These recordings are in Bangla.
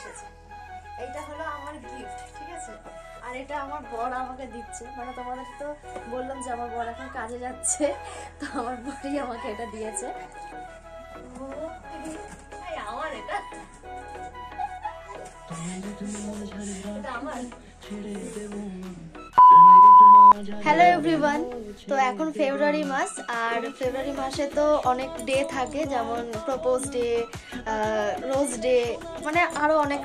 এসেছে। এইটা হলো আমার গিফট, ঠিক আছে? আর এটা আমার বর আমাকে দিচ্ছে, মানে তোমাদের তো বললাম যে আমার বর এখন কাজে যাচ্ছে, তো আমার বরই আমাকে এটা দিয়েছে। আমার এটা আমার। হ্যালো এভরিওয়ান, তো এখন ফেব্রুয়ারি মাস, আর ফেব্রুয়ারি মাসে তো অনেক ডে থাকে, যেমন প্রপোজ ডে, রোজ ডে, মানে আরো অনেক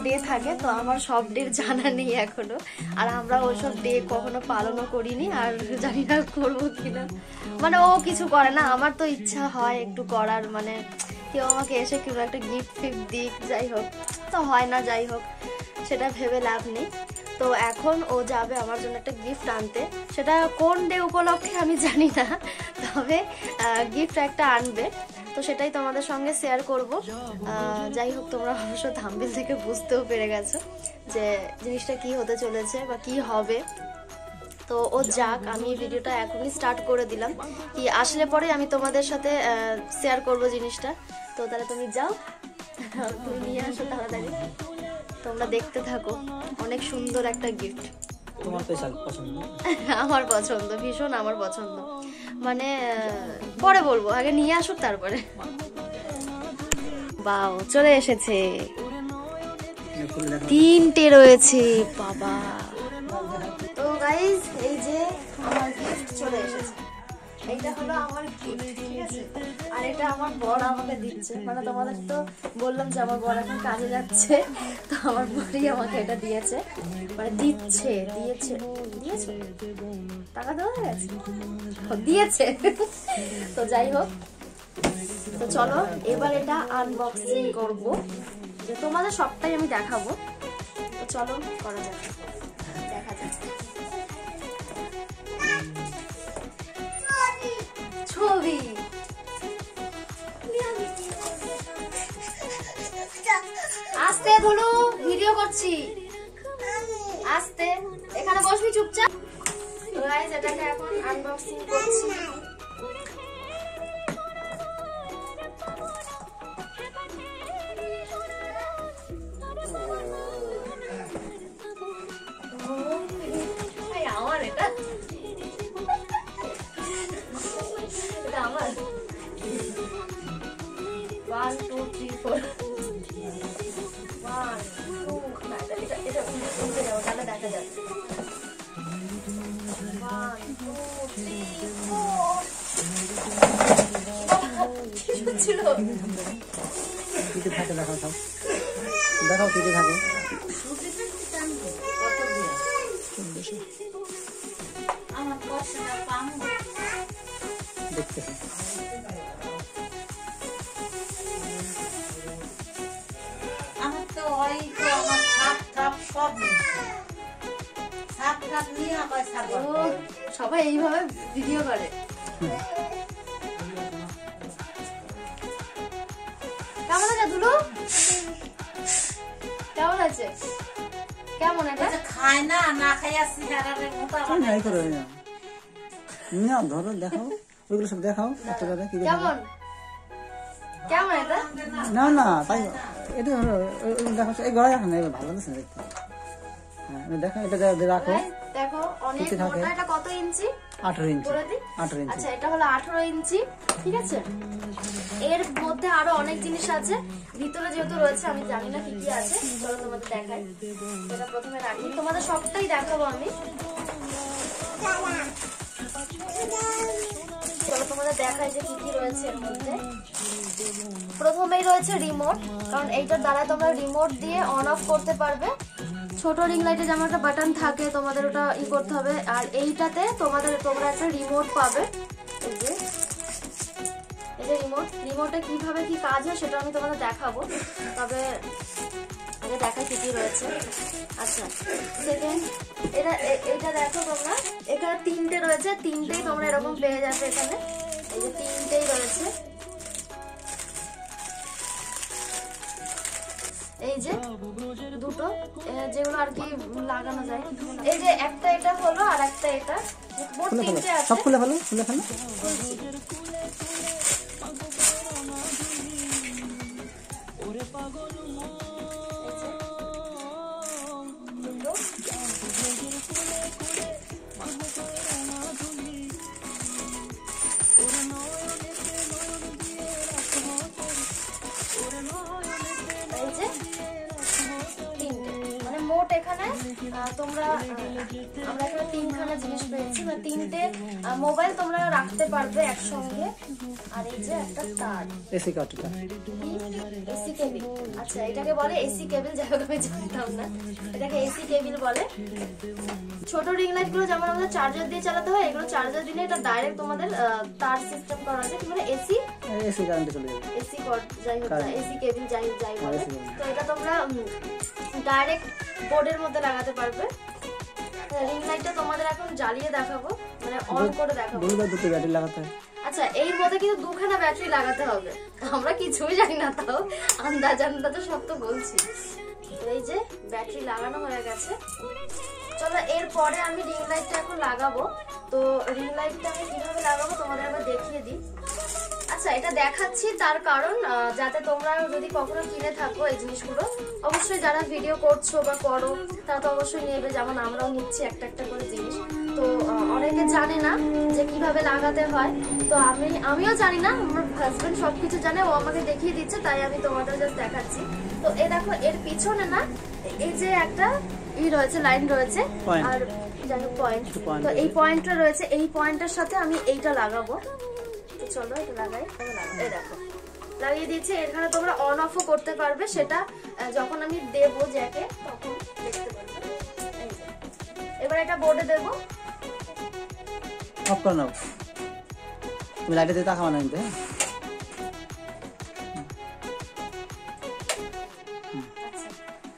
ডে থাকে। তো আমার সব ডে জানা নেই এখনো, আর আমরা ওইসব ডে কখনো পালনও করিনি, আর জানি না করবো কিনা। মানে ও কিছু করে না, আমার তো ইচ্ছা হয় একটু করার, মানে কেউ আমাকে এসে কেউ একটা গিফট ফিফট দিক, যাই হোক, তো হয় না। যাই হোক, সেটা ভেবে লাভ নেই। তো এখন ও যাবে আমার জন্য একটা গিফট আনতে, সেটা কোন ডে উপলক্ষে আমি জানি না, তবে গিফট একটা আনবে, তো সেটাই তোমাদের সঙ্গে শেয়ার করব। যাই হোক, তোমরা অবশ্য থাম্বনেল থেকে বুঝতেও পেরে গেছো যে জিনিসটা কি হতে চলেছে বা কি হবে। তো ও যাক, আমি ভিডিওটা এখনই স্টার্ট করে দিলাম, কি আসলে পরে আমি তোমাদের সাথে শেয়ার করব জিনিসটা। তো তাহলে তুমি যাও, তুমি নিয়ে আসো তাড়াতাড়ি, তোমরা দেখতে থাকো। অনেক সুন্দর একটা গিফট, তোমার পছন্দ? আমার পছন্দ, ভীষণ আমার পছন্দ। মানে পরে বলবো, আগে নিয়ে আসুক তারপরে। বাও, চলে এসেছে, 3টে রয়েছে বাবা। তো গাইজ, এই যে আমার গিফট চলে এসেছে। এইটা হলো আমার গিফট, ঠিক আছে? আর এটা আমার বর আমাকে দিচ্ছে, মানে তোমাদের তো বললাম যে আমার বর এখন কাজে যাচ্ছে, তো আমার বরই আমাকে এটা দিয়েছে, মানে দিয়েছে টাকা দেওয়া হয়ে গেছে, দিয়েছে। তো যাই হোক, তো চলো এবার এটা আনবক্সিং করব, যে তোমাদের সবটাই আমি দেখাবো। তো চলো করা যাক, দেখা যাক। ছবি আস্তে ধুলু, ভিডিও করছি, আস্তে, এখানে বসবি চুপচাপ। তো গাইস, এটাকে এখন আনবক্সিং করছি। আমার এটা আমার 1 2 3 4 1 2, না এটা উল্টে যাও, তাহলে দেখা যাচ্ছে। 1 2 3 4 কিছু ছিল, কিছু থাকে, দেখাও সব দেখাও, কিছু থাকে। আমার পছন্দ পামু দেখতেছি। আমার তো ওই তো আমার সাপ সব সাপ নিয়ে আবার সাপ, সবাই এইভাবে ভিডিও করে। কেমন আছে দুলু? কেমন আছে? কেমন এটা? খায় না, না খাইয়া সিগারের মোটা নাই করে না, না ধরো, দেখাও ওইগুলো সব দেখাও। কেমন কেমন এটা? না না, তাই এটা ধরো, দেখো এই গড়াই রাখো না, ভালো লাগছে দেখতে। হ্যাঁ দেখো, এটা রাখো, দেখো অনেক মোটা। এটা কত ইঞ্চি? 18 ইঞ্চি। বলে দি। 18 ইঞ্চি। আচ্ছা, এটা হলো 18 ইঞ্চি, ঠিক আছে? এর মধ্যে আরো অনেক জিনিস আছে, ভিতরে যেহেতু রয়েছে আমি জানি না কি কি আছে, চলো তোমাদের দেখাই। এটা প্রথমে রাখি, তোমাদের সবটাই দেখাবো আমি। চলো তোমাদের দেখাই যে কি কি রয়েছে এর মধ্যে। প্রথমেই রয়েছে রিমোট, কারণ এইটার দ্বারা তোমরা রিমোট দিয়ে অন অফ করতে পারবে। ছোট রিং লাইটে যেমন একটা বাটন থাকে, তোমাদের ওটা করতে হবে। আর এইটাতে তোমরা একটা রিমোট পাবে। এই যে রিমোটে কিভাবে কি কাজ হয় সেটা আমি তোমাদের দেখাবো, তবে আগে দেখাই কি কি রয়েছে। আচ্ছা, সেকেন্ড, এটা দেখো তোমরা, এখানে 3টে রয়েছে, 3টেই তোমরা এরকম পেয়ে যাবে এখানে। এই যে 3টেই রয়েছে, এই যে দুটো, যেগুলো আর কি লাগানো যায়। এই যে একটা এটা হলো, আর একটা এটা, মোট 3টে আছে। সব খুলে ফেলো, খুলে ফেলো। এই যে তিনটে, মানে মোট এখানে তোমরা আমরা এখানে তিনখানা জিনিস পেয়েছি, মানে তিনটে মোবাইল তোমরা রাখতে পারবে একসঙ্গে। আর এই যে একটা তার, এসি কার্ডটা, এসি কেবিল। আচ্ছা এটাকে বলে এসি কেবিল, যাই হোক আমি জানতাম না, এটাকে এসি কেবিল বলে। ছোট রিং লাইট গুলো যেমন আমাদের চার্জার দিয়ে চালাতে হয়, এগুলো চার্জার দিলে এটা ডাইরেক্ট তোমাদের তার সিস্টেম করা আছে, কি বলে এসি কারেন্টে চলে যাবে, এসি কর্ড, যাই হোক এসি কেবিল যাই বলে। তো এটা তোমরা ডাইরেক্ট বোর্ডের মধ্যে লাগাতে পারবে। রিং লাইটটা তোমাদের এখন জ্বালিয়ে দেখাবো, মানে অন করে দেখাবো। দুটো ব্যাটারি লাগাতে হয়। আচ্ছা এর মধ্যে কিন্তু দুখানা ব্যাটারি লাগাতে হবে, আমরা কিছুই জানি না, তাও আন্দাজে সব তো বলছি। এই যে ব্যাটারি লাগানো হয়ে গেছে। চলো এরপরে আমি রিং লাইটটা এখন লাগাবো। তো রিং লাইটটা আমি কিভাবে লাগাবো তোমাদের আবার দেখিয়ে দিই। আচ্ছা এটা দেখাচ্ছি তার কারণ যাতে তোমরা যদি কখনো কিনে থাকো এই জিনিসগুলো, অবশ্যই যারা ভিডিও করছো বা করো তারা তো অবশ্যই নেবে, যেমন আমরাও নিচ্ছি একটা একটা করে জিনিস। তো অনেকে জানে না যে কিভাবে লাগাতে হয়, তো আমিও জানি না, আমার হাজবেন্ড সবকিছু জানে, ও আমাকে দেখিয়ে দিচ্ছে, তাই আমি তোমাদের জাস্ট দেখাচ্ছি। তো এ দেখো এর পিছনে না এই যে একটা রয়েছে, লাইন রয়েছে, আর যাই হোক পয়েন্ট, তো এই পয়েন্টটা রয়েছে, এই পয়েন্টের সাথে আমি এইটা লাগাবো। চলো এটা লাগাই, এই দেখো লাগিয়ে দিয়েছি। এখানে তোমরা অন অফও করতে পারবে, সেটা যখন আমি দেবো জ্যাকে তখন দেখতে পারবে। এবার এটা বোর্ডে দেবো, অফ করে নাও, তুমি লাইটে দিয়ে তাকাও না কিন্তু। আচ্ছা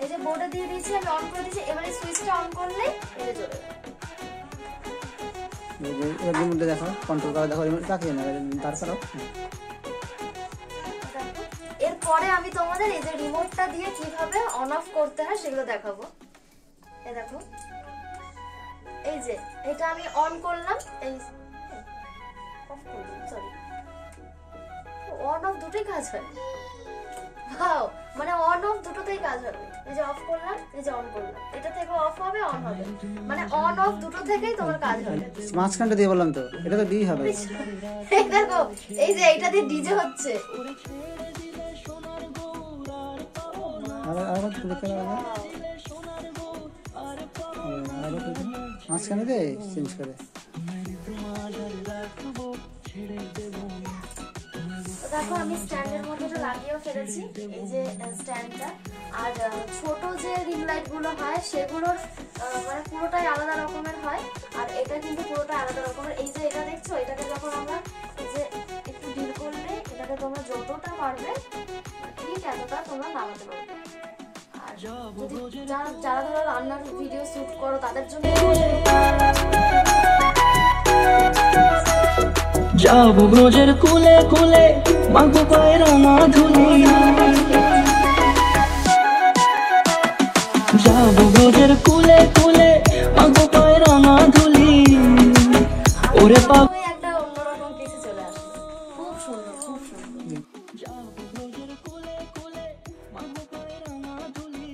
এই যে বোর্ডে দিয়ে দিয়েছি, আমি অন করে দিয়েছি। এবারে সুইচটা অন করলে এটা চলে যাবে। রিমোটে দেখো, কন্ট্রোল করে দেখো, রিমোট তাকিয়ে না, তার করো। এরপরে আমি তোমাদের এই যে রিমোটটা দিয়ে কিভাবে অন অফ করতে হয় সেগুলো দেখাবো। এই দেখো এই যে এটা আমি অন করলাম, এই অফ করলাম, সরি অন অফ দুটোই কাজ হয়। ওয়াও, মানে অন অফ দুটোতেই কাজ হবে। এই যে অফ করলাম, এই যে অন করলাম, এটা থেকে অফ হবে, অন হবে, মানে অন অফ দুটো থেকেই তোমার কাজ হবে। মাঝখানটা দিয়ে বললাম তো, এটা তো ডি হবে। এই দেখো এই যে এটা দিয়ে ডিজে হচ্ছে। মাঝখানে দিয়ে চেঞ্জ করে। দেখো আমি স্ট্যান্ডের মধ্যে এটা লাগিয়েও ফেলেছি, এই যে স্ট্যান্ডটা। আর ছোট যে রিং লাইট গুলো হয় সেগুলোর মানে পুরোটাই আলাদা রকমের হয়, আর এটা কিন্তু পুরোটাই আলাদা রকমের। এই যে এটা দেখছো, এটাকে যখন আমরা এই যে একটু ডিল করলে এটাকে তোমরা যতটা পারবে ঠিক এতটা তোমরা নামাতে পারবে। আর যদি যারা ধরো রান্নার ভিডিও শুট করো তাদের জন্য যাবো ব্রজের কুলে কুলে, মাগো পায়ে রাঙা ধুলি। যাবো ব্রজের কুলে কুলে, মাগো পায়ে রাঙা ধুলি। ওরে পাগ একটা অন্যরকম কিছু চলে আসবে, খুব সুন্দর, খুব সুন্দর। যাবো ব্রজের কুলে কুলে, মাগো পায়ে রাঙা ধুলি।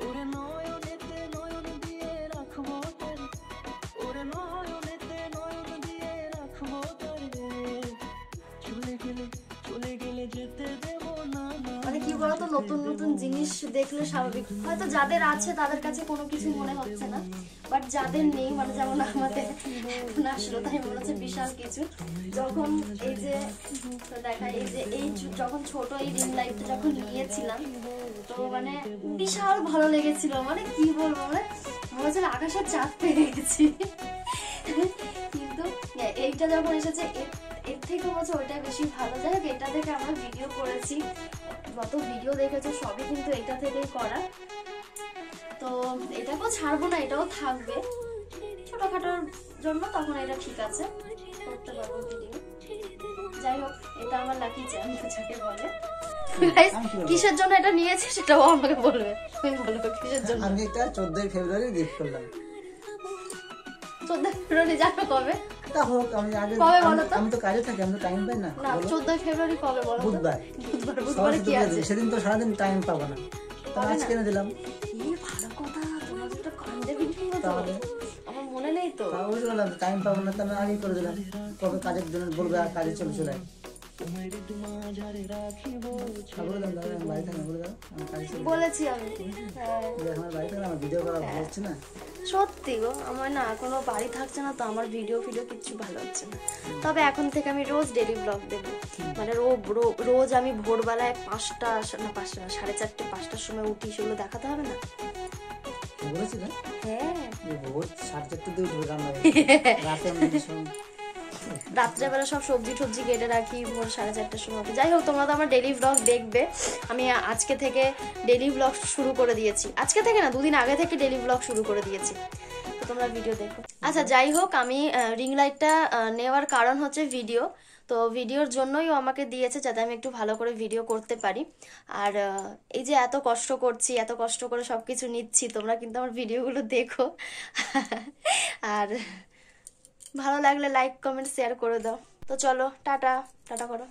ওরে নয়নেতে নয়ন দিয়ে রাখবো তারে, ওরে নয়নেতে নয়ন দিয়ে রাখবো তারে। চলে গেলে যেতে দেব না। মানে কি বলতো, নতুন নতুন জিনিস দেখলে স্বাভাবিক, হয়তো যাদের আছে তাদের কাছে কোনো কিছু মনে হচ্ছে না, বাট যাদের নেই, মানে যেমন আমাদের এখন আসলো, তাই মনে হচ্ছে বিশাল কিছু। যখন এই যে দেখায়, এই যে এই যখন ছোট এই রিং লাইটটা যখন নিয়েছিলাম, তো মানে বিশাল ভালো লেগেছিল, মানে কি বলবো, মানে মনে হচ্ছে আকাশের চাঁদ পেয়ে গেছি। কিন্তু এইটা যখন এসেছে এর থেকে হচ্ছে ওইটা বেশি ভালো। যাই হোক, এটা থেকে আমরা ভিডিও করেছি, যত ভিডিও দেখেছো সবই কিন্তু এটা থেকেই করা। তো এটাকেও ছাড়বো না, এটাও থাকবে ছোটখাটোর জন্য, তখন এটা ঠিক আছে, করতে পারবো ভিডিও। যাই হোক, এটা আমার লাকি চ্যাম যাকে বলে। কিসের জন্য এটা নিয়েছি সেটাও আমাকে বলবে, তুমি বলবো কিসের জন্য। আমি এটা 14 ফেব্রুয়ারি গিফট করলাম। 14 ফেব্রুয়ারি জানো কবে? আমি তো কাজে থাকি, আমি তো টাইম পাই না। 14 ফেব্রুয়ারি কবে বলো? বুধবারে কি আছে? সেদিন তো সারাদিন টাইম পাবো না, তো আজ কিনে দিলাম। ভালো কথা, তোমার একটা কান্দে ভিডিও। তো। ওই যে বললাম টাইম পাবো না, তাহলে আগেই করে দিলাম। কবে কাজের জন্য বলবে আর কাজে চলে আয়। বলে দাও দাদা, আমি বাড়ি থাকি, বলে দাও আমি কাজে চলে যাই। বলেছি আমি। হ্যাঁ আমার বাড়ি থাকলে আমার ভিডিও করা ভালো হচ্ছে না। সত্যি গো, আমার না কোনো বাড়ি থাকছে না তো, আমার ভিডিও কিচ্ছু ভালো হচ্ছে না। তবে এখন থেকে আমি রোজ ডেলি ব্লগ দেবো, মানে রোজ আমি ভোরবেলায় 5টা না 5টা না 4:30 5টার সময় উঠি, সেগুলো দেখাতে হবে না? বলেছি না হ্যাঁ, ভোর 4:30 দিয়ে উঠবে রান্না রাতে আমি রাত্রেবেলা সব সবজি টবজি কেটে রাখি, ভোর 4:30টার সময় উঠি। যাই হোক, তোমরা তো আমার ডেলি ব্লগ দেখবে। আমি আজকে থেকে ডেলি ব্লগ শুরু করে দিয়েছি, আজকে থেকে না 2 দিন আগে থেকে ডেলি ব্লগ শুরু করে দিয়েছি, তো তোমরা ভিডিও দেখো। আচ্ছা যাই হোক, আমি রিং লাইটটা নেওয়ার কারণ হচ্ছে ভিডিও, তো ভিডিওর জন্যই ও আমাকে দিয়েছে, যাতে আমি একটু ভালো করে ভিডিও করতে পারি। আর এই যে এত কষ্ট করছি, এত কষ্ট করে সবকিছু নিচ্ছি, তোমরা কিন্তু আমার ভিডিওগুলো দেখো। আর ভালো লাগলে লাইক কমেন্ট শেয়ার করে দাও। তো চলো, টাটা টাটা করো।